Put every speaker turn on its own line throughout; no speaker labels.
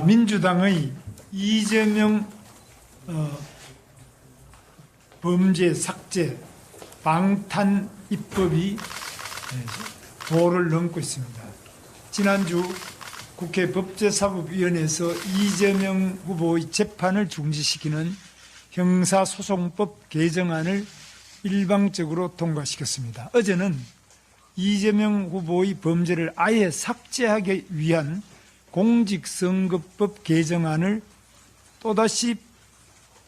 민주당의 이재명 범죄 삭제 방탄 입법이 도를 넘고 있습니다. 지난주 국회 법제사법위원회에서 이재명 후보의 재판을 중지시키는 형사소송법 개정안을 일방적으로 통과시켰습니다. 어제는 이재명 후보의 범죄를 아예 삭제하기 위한 공직선거법 개정안을 또다시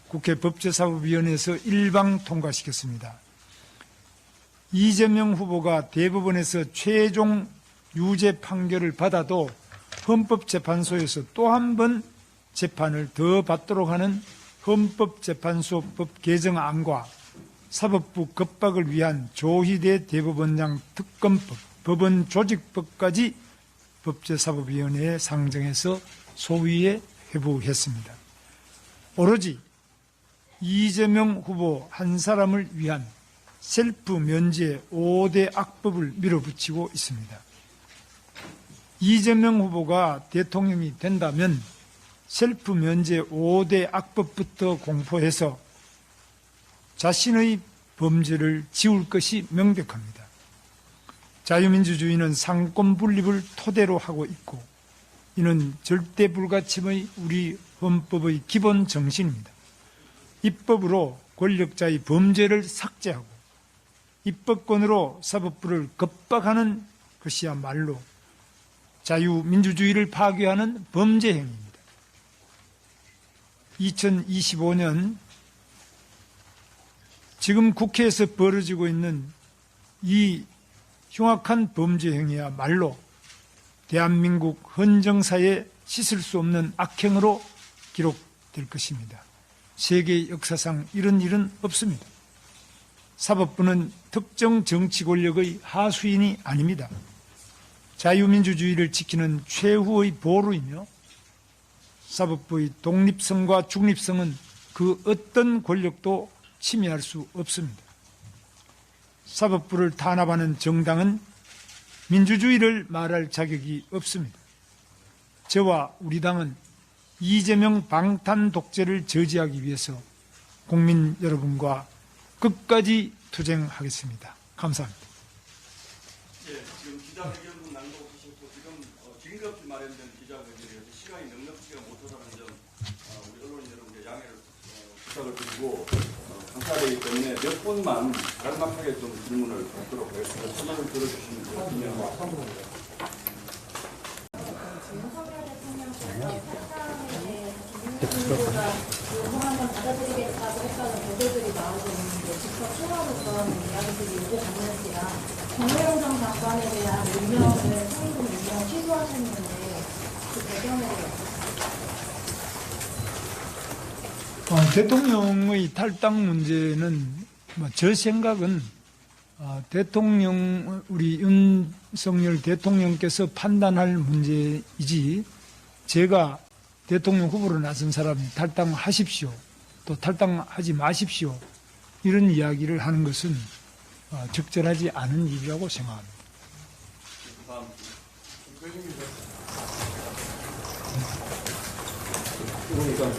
국회 법제사법위원회에서 일방 통과시켰습니다. 이재명 후보가 대법원에서 최종 유죄 판결을 받아도 헌법재판소에서 또 한 번 재판을 더 받도록 하는 헌법재판소법 개정안과 사법부 겁박을 위한 조희대 대법원장 특검법, 법원조직법까지 법제사법위원회에 상정해서 소위에 회부했습니다. 오로지 이재명 후보 한 사람을 위한 셀프 면제 5대 악법을 밀어붙이고 있습니다. 이재명 후보가 대통령이 된다면 셀프 면제 5대 악법부터 공포해서 자신의 범죄를 지울 것이 명백합니다. 자유민주주의는 상권 분립을 토대로 하고 있고 이는 절대불가침의 우리 헌법의 기본 정신입니다. 입법으로 권력자의 범죄를 삭제하고 입법권으로 사법부를 겁박하는 것이야말로 자유민주주의를 파괴하는 범죄 행위입니다. 2025년 지금 국회에서 벌어지고 있는 이 흉악한 범죄 행위야말로 대한민국 헌정사에 씻을 수 없는 악행으로 기록될 것입니다. 세계 역사상 이런 일은 없습니다. 사법부는 특정 정치 권력의 하수인이 아닙니다. 자유민주주의를 지키는 최후의 보루이며 사법부의 독립성과 중립성은 그 어떤 권력도 침해할 수 없습니다. 사법부를 탄압하는 정당은 민주주의를 말할 자격이 없습니다. 저와 우리 당은 이재명 방탄 독재를 저지하기 위해서 국민 여러분과 끝까지 투쟁하겠습니다. 감사합니다.
예, 지금 기자회견도 난도 없으셨고 지금 긴급히 마련된 기자회견이어서 시간이 넉넉지가 못하다는 점 우리 언론인 여러분께 양해를 부탁을 드리고 감사하기 때문에 몇 분만 간략하게 좀 질문을 받도록 하겠습니다. 설명을 들어주시면 되겠습니다.
한번 받아들이겠다고 했다는 보도들이 나오고 있는데 직접 추가로 그런 이야기들이 오고 갔는지랑 정호영 장관에 대한 임명을 상임분 임명 취소하셨는데 그 배경에 대해서
대통령의 탈당 문제는 제 생각은 대통령 우리 윤석열 대통령께서 판단할 문제이지 제가 대통령 후보로 나선 사람이 탈당하십시오, 또 탈당하지 마십시오 이런 이야기를 하는 것은 적절하지 않은 일이라고 생각합니다.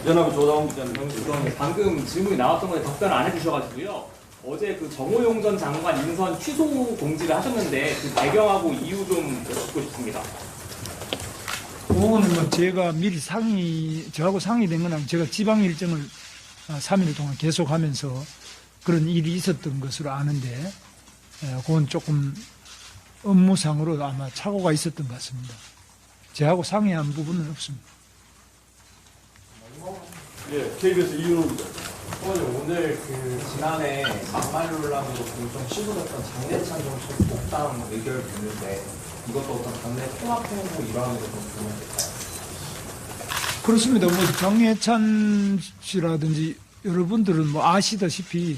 연합 조다원 기자님,
방금 질문이 나왔던 거에 답변을 안 해주셔가지고요. 어제 그 정호용 전 장관 인선 취소 공지를 하셨는데 그 배경하고 이유 좀 여쭙고 싶습니다.
그거는 제가 미리 저하고 상의된 건 아니고 제가 지방 일정을 3일 동안 계속하면서 그런 일이 있었던 것으로 아는데 그건 조금 업무상으로 아마 착오가 있었던 것 같습니다. 저하고 상의한 부분은 없습니다.
예, KBS 이윤호입니다.
오늘 지난해 막말 논란으로 좀 시도됐던 장례찬 정책 복당 의결 됐는데 이것도 어떤 당내 통합 행보 일환으로 좀 보면 될까요?
그렇습니다. 장해찬 씨라든지 여러분들은 아시다시피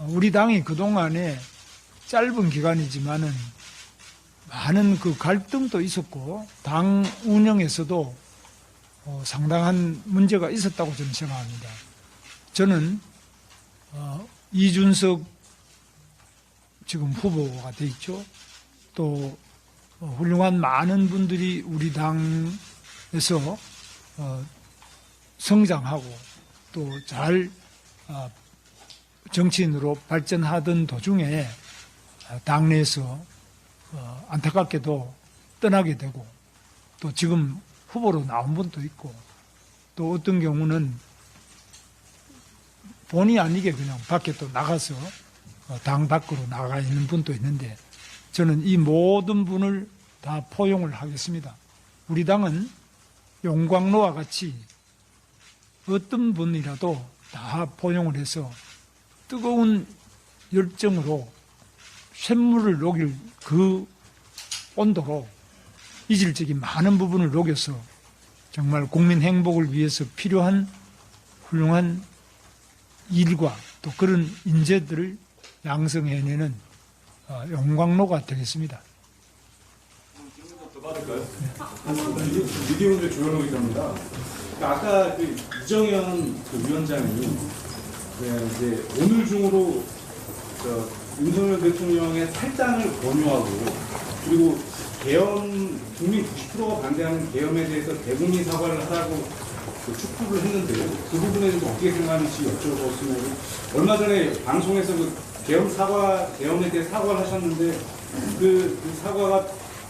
우리 당이 그동안에 짧은 기간이지만은 많은 그 갈등도 있었고 당 운영에서도 상당한 문제가 있었다고 저는 생각합니다. 저는 이준석 지금 후보가 돼 있죠. 또 훌륭한 많은 분들이 우리 당에서 성장하고 또 잘 정치인으로 발전하던 도중에 당내에서 안타깝게도 떠나게 되고 또 지금 후보로 나온 분도 있고 또 어떤 경우는 본의 아니게 그냥 밖에 또 나가서 당 밖으로 나가 있는 분도 있는데 저는 이 모든 분을 다 포용을 하겠습니다. 우리 당은 용광로와 같이 어떤 분이라도 다 포용을 해서 뜨거운 열정으로 쇳물을 녹일 그 온도로 이질적인 많은 부분을 녹여서 정말 국민 행복을 위해서 필요한 훌륭한 일과 또 그런 인재들을 양성해내는 용광로가 되겠습니다.
더 받을까요?
미디어의 조현호 기자입니다. 아까 그 이정현 그 위원장이 이제 오늘 중으로 윤석열 대통령의 탈당을 권유하고 그리고 계엄 국민 90%가 반대하는 계엄에 대해서 대국민 사과를 하라고 촉구를 했는데요. 그 부분에 대해서 어떻게 생각하는지 여쭤봤으면 얼마 전에 방송에서 계엄에 대해 사과를 하셨는데 그 사과가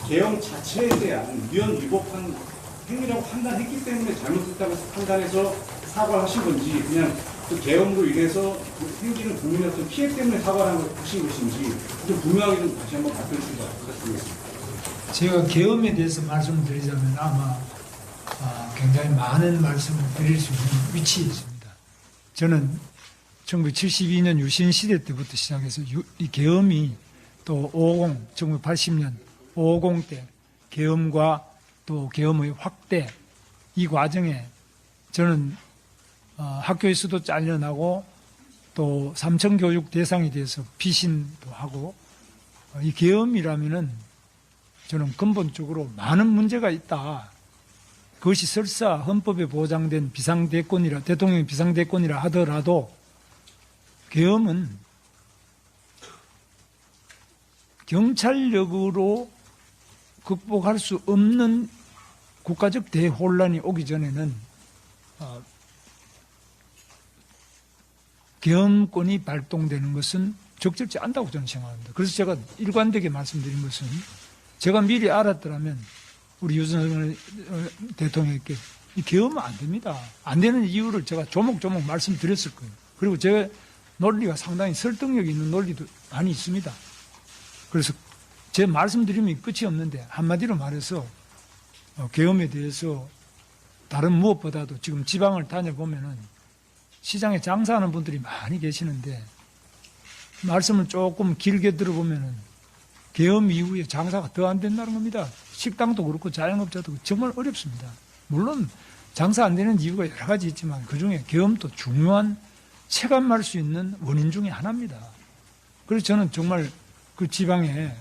계엄 자체에 대한 위헌 위법한 행위라고 판단했기 때문에 잘못했다고 판단해서 사과를 하신 건지 그냥 그 계엄으로 인해서 그 생기는 국민의 어떤 피해 때문에 사과를 하신 것인지 좀 분명하게 좀 다시 한번 답변 주시기 부탁드리겠습니다.
제가 계엄에 대해서 말씀을 드리자면 아마 굉장히 많은 말씀을 드릴 수 있는 위치에 있습니다. 저는 1972년 유신 시대 때부터 시작해서 이 계엄이 또 550, 1980년 550 때 계엄과 또 계엄의 확대 이 과정에 저는 학교에서도 잘려나고 또 삼청교육 대상에 대해서 피신도 하고 이 계엄이라면은 저는 근본적으로 많은 문제가 있다. 그것이 설사 헌법에 보장된 비상대권이라 대통령의 비상대권이라 하더라도 계엄은 경찰력으로 극복할 수 없는 국가적 대혼란이 오기 전에는 계엄권이 발동되는 것은 적절치 않다고 저는 생각합니다. 그래서 제가 일관되게 말씀드린 것은 제가 미리 알았더라면 우리 윤석열 대통령께 이 계엄은 안 됩니다. 안 되는 이유를 제가 조목조목 말씀드렸을 거예요. 그리고 제 논리가 상당히 설득력 있는 논리도 많이 있습니다. 그래서 제 말씀드리면 끝이 없는데 한마디로 말해서 계엄에 대해서 다른 무엇보다도 지금 지방을 다녀보면은 시장에 장사하는 분들이 많이 계시는데 말씀을 조금 길게 들어보면은 계엄 이후에 장사가 더 안 된다는 겁니다. 식당도 그렇고 자영업자도 정말 어렵습니다. 물론 장사 안 되는 이유가 여러 가지 있지만 그중에 계엄도 중요한 체감할 수 있는 원인 중에 하나입니다. 그래서 저는 정말 그 지방에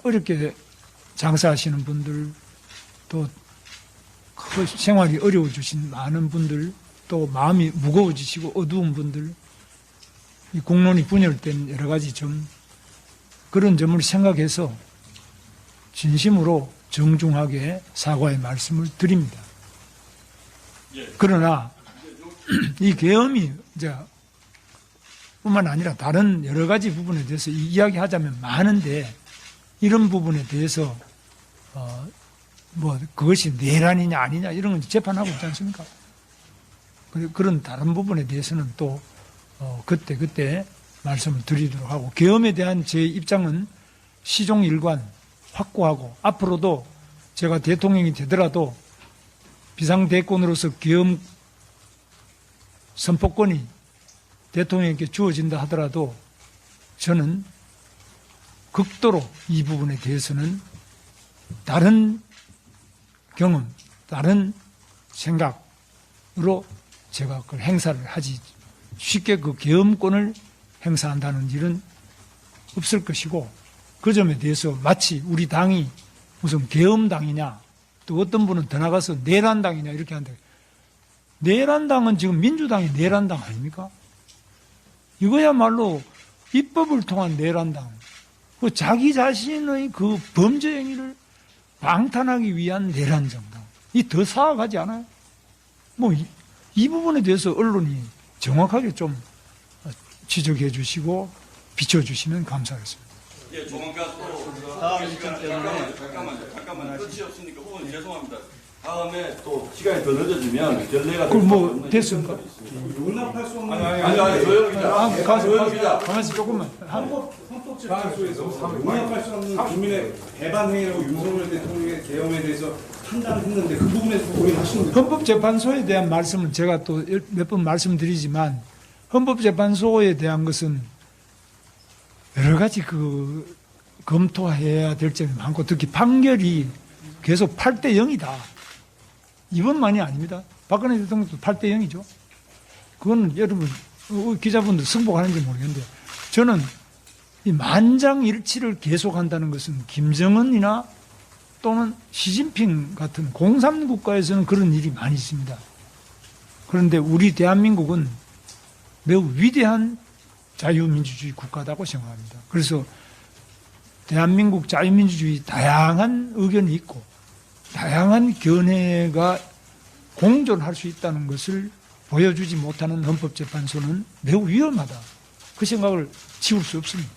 어렵게 장사하시는 분들 또 생활이 어려워지신 많은 분들 또 마음이 무거워지시고 어두운 분들 이 공론이 분열된 여러 가지 점 그런 점을 생각해서 진심으로 정중하게 사과의 말씀을 드립니다. 그러나 이 계엄이 이제 뿐만 아니라 다른 여러 가지 부분에 대해서 이야기하자면 많은데 이런 부분에 대해서 그것이 내란이냐 아니냐 이런 건 재판하고 있지 않습니까? 그런 다른 부분에 대해서는 또 그때 말씀을 드리도록 하고 계엄에 대한 제 입장은 시종일관 확고하고 앞으로도 제가 대통령이 되더라도 비상대권으로서 계엄 선포권이 대통령에게 주어진다 하더라도 저는 극도로 이 부분에 대해서는 다른 경험, 다른 생각으로 제가 그걸 행사를 하지 쉽게 그 계엄권을 행사한다는 일은 없을 것이고 그 점에 대해서 마치 우리 당이 무슨 계엄당이냐 또 어떤 분은 더 나가서 내란당이냐 이렇게 하는데 내란당은 지금 민주당이 내란당 아닙니까? 이거야말로 입법을 통한 내란당. 그 자기 자신의 그 범죄 행위를 방탄하기 위한 내란 정당. 이 더 사악하지 않아요? 뭐, 이 부분에 대해서 언론이 정확하게 좀 지적해 주시고 비춰주시면 감사하겠습니다.
예, 조만간 또
다음 일정 때문에
잠깐만 끝이 없으니까 후보님 죄송합니다. 다음에 또 시간이 더 늦어지면 결례가
그럼 뭐 됐습니까?
용납할 수 없는
아니 조영 기자. 조영 기자.
가만있어 조금만.
헌법재판소에서 용납할 수 없는 국민의 배반 행위라고 윤석열 대통령의 계엄에 대해서 판단했는데 그 부분에서 고민하시는 거죠?
헌법재판소에 대한 말씀은 제가 또 몇 번 말씀드리지만 헌법재판소에 대한 것은 여러 가지 검토해야 될 점이 많고 특히 판결이 계속 8대 0이다. 이번만이 아닙니다. 박근혜 대통령도 8대 0이죠. 그건 여러분 기자분들 승복하는지 모르겠는데 저는 이 만장일치를 계속한다는 것은 김정은이나 또는 시진핑 같은 공산 국가에서는 그런 일이 많이 있습니다. 그런데 우리 대한민국은 매우 위대한 자유민주주의 국가다고 생각합니다. 그래서 대한민국 자유민주주의 다양한 의견이 있고 다양한 견해가 공존할 수 있다는 것을 보여주지 못하는 헌법재판소는 매우 위험하다. 그 생각을 지울 수 없습니다.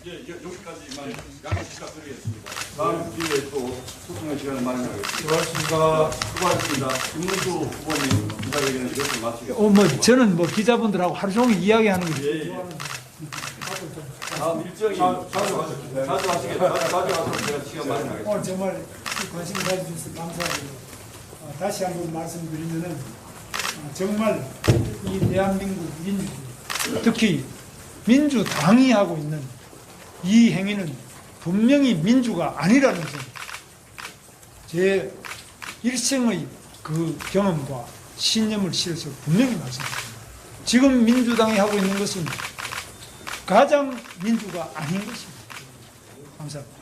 예, 여기까지만 양해 부탁드리겠습니다. 다음 기회에 또 소통의 시간을 마련하겠습니다. 수고하셨습니다. 김문수 후보님 기자회견을 이렇게 마치겠습니다.
저는 기자분들하고 하루 종일 이야기하는 거죠.
예, 예. 다음 일정이 자주 하시도록 제가 시간 마련하겠습니다.
오늘 정말 관심 가져주셔서 감사하고요. 다시 한번 말씀드리면은 정말 이 대한민국 민주주의, 특히 민주당이 하고 있는 이 행위는 분명히 민주가 아니라는 점, 제 일생의 그 경험과 신념을 실어서 분명히 말씀드립니다. 지금 민주당이 하고 있는 것은 가장 민주가 아닌 것입니다. 감사합니다.